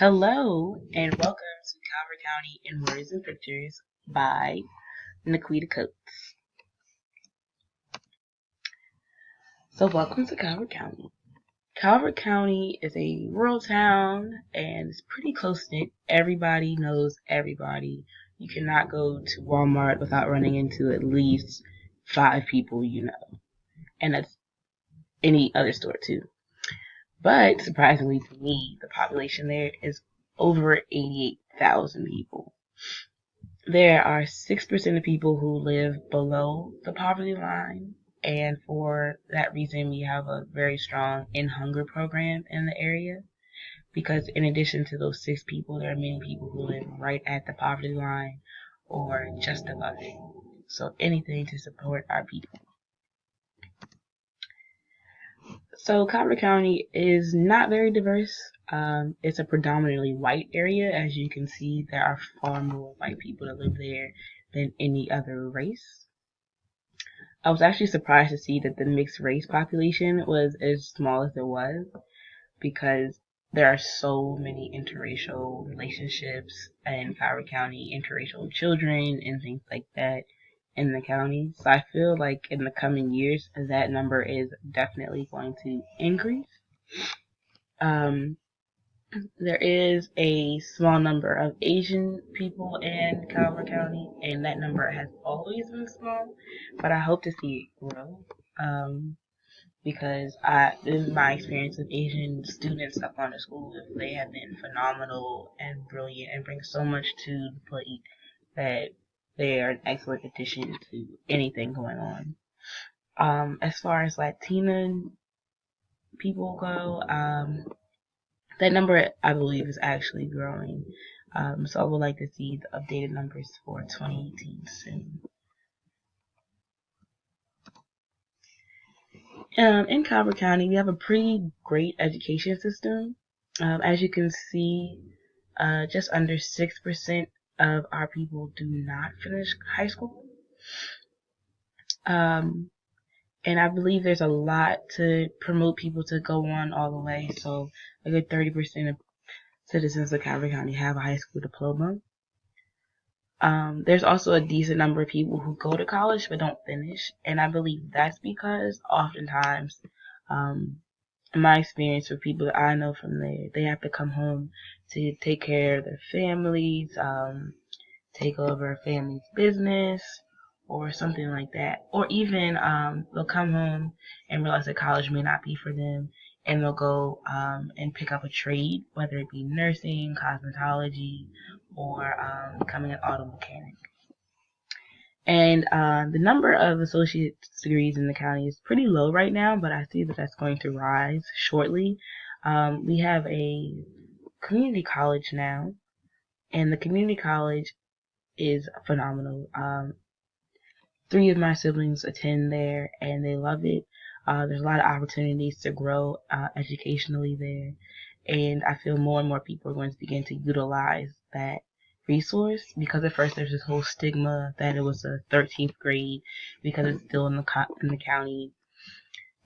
Hello and welcome to Calvert County in Words and Pictures by Naquita Coates. So welcome to Calvert County. Calvert County is a rural town and it's pretty close knit. Everybody knows everybody. You cannot go to Walmart without running into at least 5 people you know. And that's any other store too. But surprisingly to me, the population there is over 88,000 people. There are 6% of people who live below the poverty line, and for that reason, we have a very strong End Hunger program in the area. Because in addition to those 6 people, there are many people who live right at the poverty line or just above it. So anything to support our people. So Calvert County is not very diverse. It's a predominantly white area. As you can see, there are far more white people that live there than any other race. I was actually surprised to see that the mixed race population was as small as it was because there are so many interracial relationships in Calvert County, interracial children and things like that in the county. So I feel like in the coming years, that number is definitely going to increase. Um, there is a small number of Asian people in Calvert County, and that number has always been small, but I hope to see it grow. Because in my experience with Asian students up on the school, they have been phenomenal and brilliant and bring so much to the plate that they are an excellent addition to anything going on. As far as Latina people go, that number I believe is actually growing. So I would like to see the updated numbers for 2018 soon. In Calvert County, we have a pretty great education system. As you can see, just under 6% of our people do not finish high school. And I believe there's a lot to promote people to go on all the way. So a good 30% of citizens of Calvert County have a high school diploma. There's also a decent number of people who go to college but don't finish. And I believe that's because oftentimes, in my experience with people that I know from there, they have to come home to take care of their families, take over a family's business, or something like that. Or even they'll come home and realize that college may not be for them, and they'll go and pick up a trade, whether it be nursing, cosmetology, or becoming an auto mechanic. And the number of associate's degrees in the county is pretty low right now, but I see that that's going to rise shortly. We have a community college now, and the community college is phenomenal. 3 of my siblings attend there, and they love it. There's a lot of opportunities to grow educationally there, and I feel more and more people are going to begin to utilize that resource because at first there's this whole stigma that it was a 13th grade because it's still in the county.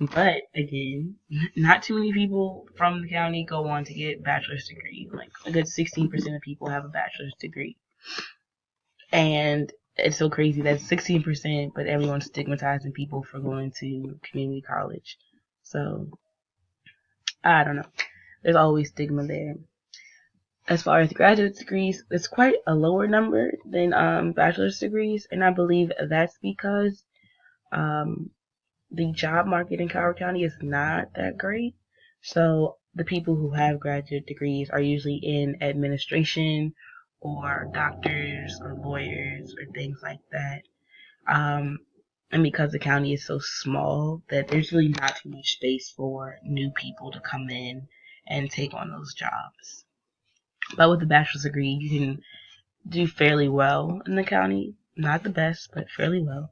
But again, not too many people from the county go on to get bachelor's degrees. Like a good 16% of people have a bachelor's degree. And it's so crazy that 16%, but everyone's stigmatizing people for going to community college. So, I don't know. There's always stigma there. As far as graduate degrees, it's quite a lower number than bachelor's degrees, and I believe that's because the job market in Calvert County is not that great. So the people who have graduate degrees are usually in administration or doctors or lawyers or things like that. And because the county is so small that there's really not too much space for new people to come in and take on those jobs. But with a bachelor's degree, you can do fairly well in the county. Not the best, but fairly well.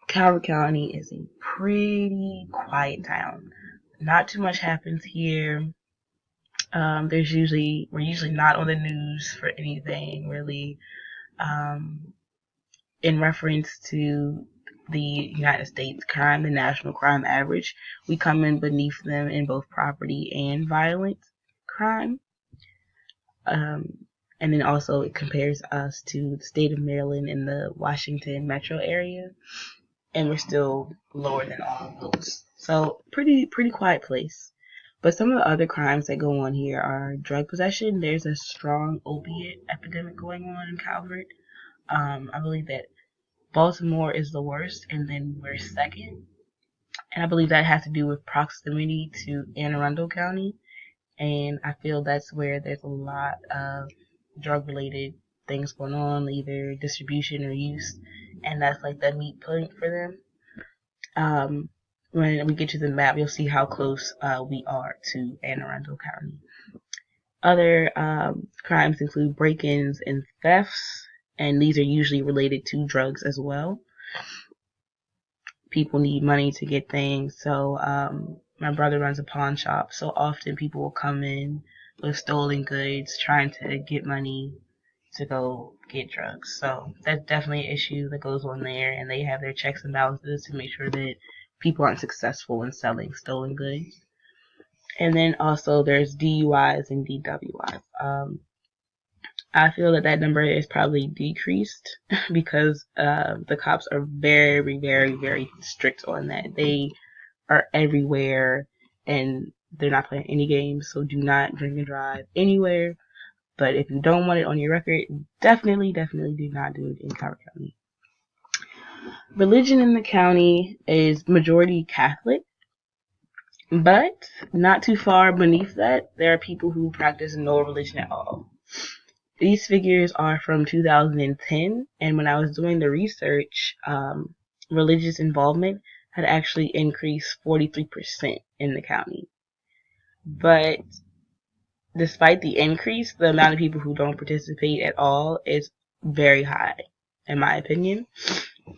Calvert County is a pretty quiet town. Not too much happens here. We're usually not on the news for anything really. In reference to the United States crime, the national crime average. We come in beneath them in both property and violent crime. And then also it compares us to the state of Maryland and the Washington metro area, and we're still lower than all of those. So pretty quiet place. But some of the other crimes that go on here are drug possession. There's a strong opiate epidemic going on in Calvert. I believe that Baltimore is the worst, and then we're second. And I believe that has to do with proximity to Anne Arundel County. And I feel that's where there's a lot of drug-related things going on, either distribution or use. And that's like the meat point for them. When we get to the map, you'll see how close we are to Anne Arundel County. Other crimes include break-ins and thefts, and these are usually related to drugs as well. People need money to get things, so my brother runs a pawn shop, so often people will come in with stolen goods trying to get money to go get drugs. So that's definitely an issue that goes on there, and they have their checks and balances to make sure that people aren't successful in selling stolen goods. And then also there's DUIs and DWIs. I feel that number is probably decreased because the cops are very, very, very strict on that. They are everywhere, and they're not playing any games, so do not drink and drive anywhere. But if you don't want it on your record, definitely do not do it in Calvert County. Religion in the county is majority Catholic, but not too far beneath that, there are people who practice no religion at all. These figures are from 2010, and when I was doing the research, religious involvement had actually increased 43% in the county. But despite the increase, the amount of people who don't participate at all is very high, in my opinion.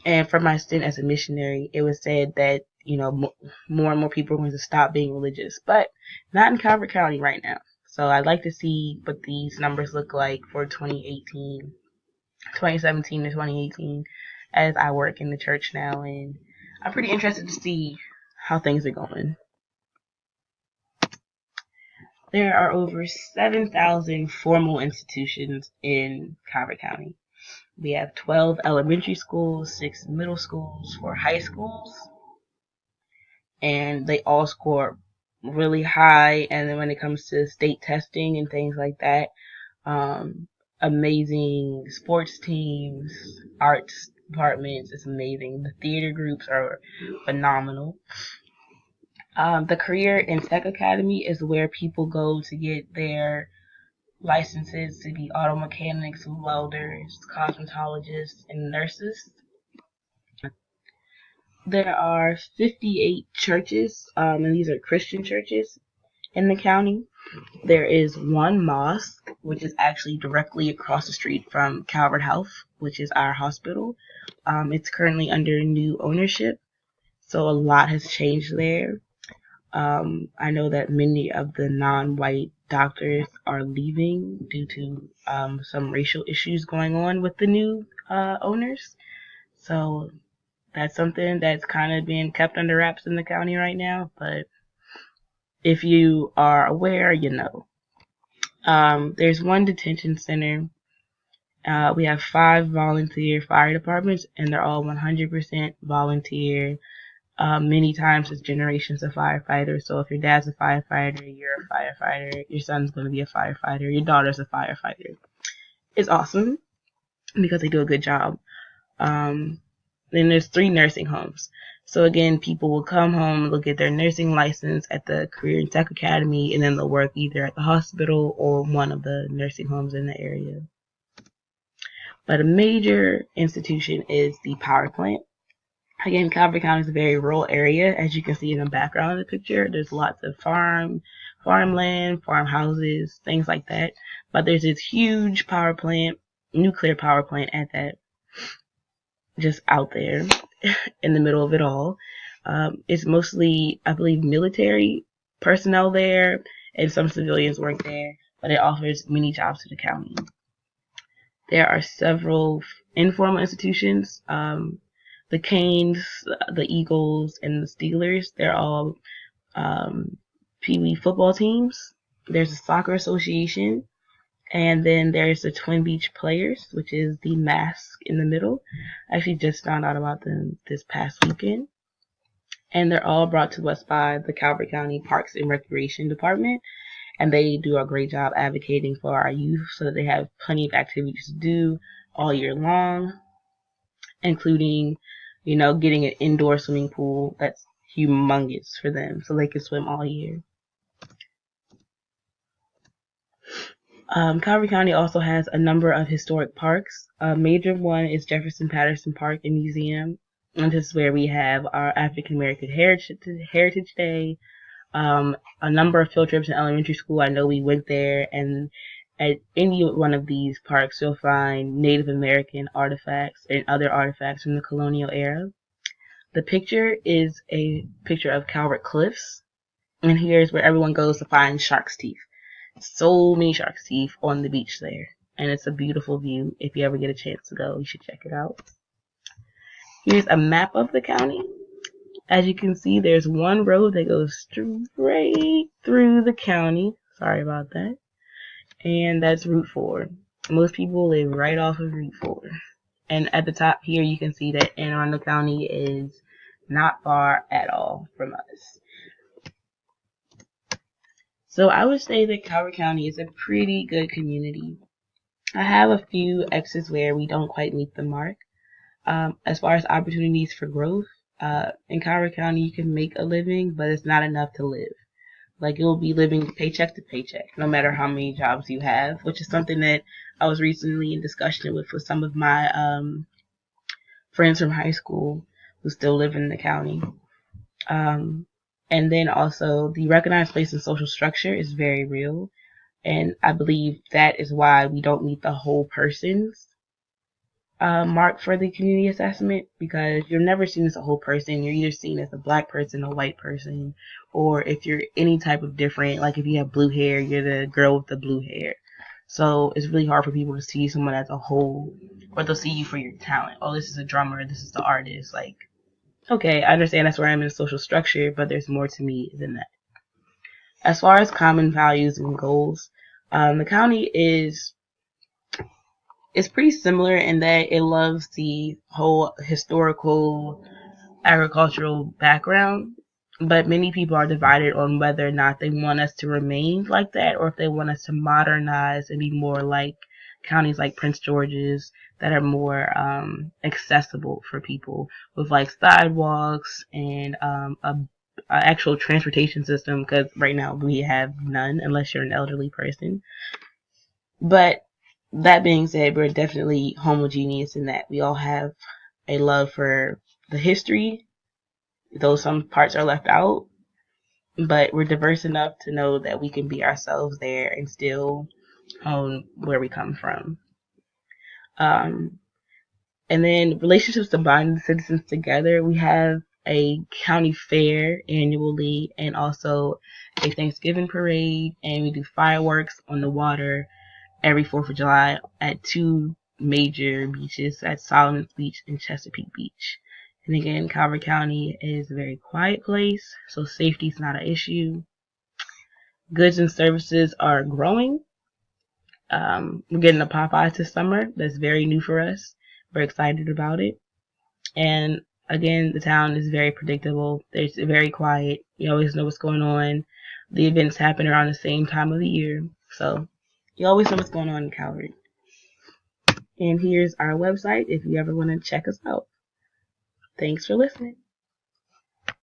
And from my stint as a missionary, it was said that, more and more people are going to stop being religious, but not in Calvert County right now. So I'd like to see what these numbers look like for 2017 to 2018, as I work in the church now, and I'm pretty interested to see how things are going. There are over 7,000 formal institutions in Calvert County. We have 12 elementary schools, 6 middle schools, 4 high schools, and they all score really high. And then when it comes to state testing and things like that, amazing sports teams, arts departments, it's amazing. The theater groups are phenomenal. The Career and Tech Academy is where people go to get their licenses to be auto mechanics, welders, cosmetologists, and nurses. There are 58 churches, and these are Christian churches in the county. There is one mosque, which is actually directly across the street from Calvert Health, which is our hospital. It's currently under new ownership, so a lot has changed there. I know that many of the non-white doctors are leaving due to some racial issues going on with the new owners. So that's something that's kind of being kept under wraps in the county right now. But if you are aware, you know. There's one detention center. We have 5 volunteer fire departments, and they're all 100% volunteer. Many times it's generations of firefighters. So if your dad's a firefighter, you're a firefighter, your son's going to be a firefighter, your daughter's a firefighter. It's awesome because they do a good job. Then there's 3 nursing homes. So again, people will come home, they'll get their nursing license at the Career and Tech Academy, and then they'll work either at the hospital or one of the nursing homes in the area. But a major institution is the power plant. Again, Calvert County is a very rural area. As you can see in the background of the picture, there's lots of farmland, farmhouses, things like that. But there's this huge power plant, nuclear power plant at that, just out there in the middle of it all. It's mostly, I believe, military personnel there, and some civilians work there, but it offers many jobs to the county. There are several informal institutions. The Canes, the Eagles, and the Steelers, they're all Pee Wee football teams. There's a soccer association, and then there's the Twin Beach Players, which is the mask in the middle. I actually just found out about them this past weekend. And they're all brought to us by the Calvert County Parks and Recreation Department. And they do a great job advocating for our youth so that they have plenty of activities to do all year long, including, getting an indoor swimming pool that's humongous for them so they can swim all year. Calvert County also has a number of historic parks. A major one is Jefferson Patterson Park and Museum. And this is where we have our African American Heritage Day. A number of field trips in elementary school. I know we went there, and at any one of these parks, you'll find Native American artifacts and other artifacts from the colonial era. The picture is a picture of Calvert Cliffs, and here's where everyone goes to find shark's teeth. So many shark's teeth on the beach there, and it's a beautiful view. If you ever get a chance to go, you should check it out. Here's a map of the county. As you can see, there's one road that goes straight through the county. Sorry about that. And that's Route 4. Most people live right off of Route 4. And at the top here, you can see that Anne Arundel County is not far at all from us. So I would say that Calvert County is a pretty good community. I have a few X's where we don't quite meet the mark. As far as opportunities for growth, in Calvert County you can make a living, but it's not enough to live. Like, you'll be living paycheck to paycheck, no matter how many jobs you have, which is something that I was recently in discussion with some of my friends from high school who still live in the county. And then also the recognized place in social structure is very real. And I believe that is why we don't meet the whole person's mark for the community assessment, because you're never seen as a whole person. You're either seen as a black person, a white person, or if you're any type of different, like if you have blue hair, you're the girl with the blue hair. So it's really hard for people to see someone as a whole, or they'll see you for your talent. Oh, this is a drummer, this is the artist. Like, okay, I understand that's where I'm in a social structure, but there's more to me than that. As far as common values and goals, the county is pretty similar in that it loves the whole historical agricultural background, but many people are divided on whether or not they want us to remain like that or if they want us to modernize and be more like counties like Prince George's that are more accessible for people with like sidewalks and a actual transportation system, because right now we have none unless you're an elderly person. But that being said, we're definitely homogeneous in that we all have a love for the history, though some parts are left out, but we're diverse enough to know that we can be ourselves there and still own where we come from. And then relationships to bind the citizens together. We have a county fair annually and also a Thanksgiving parade, and we do fireworks on the water every 4th of July at two major beaches, at Solomon's Beach and Chesapeake Beach. And again, Calvert County is a very quiet place, so safety is not an issue. Goods and services are growing. We're getting a Popeyes this summer. That's very new for us. We're excited about it. And again, the town is very predictable. It's very quiet. You always know what's going on. The events happen around the same time of the year. So you always know what's going on in Calvert. And here's our website if you ever want to check us out. Thanks for listening.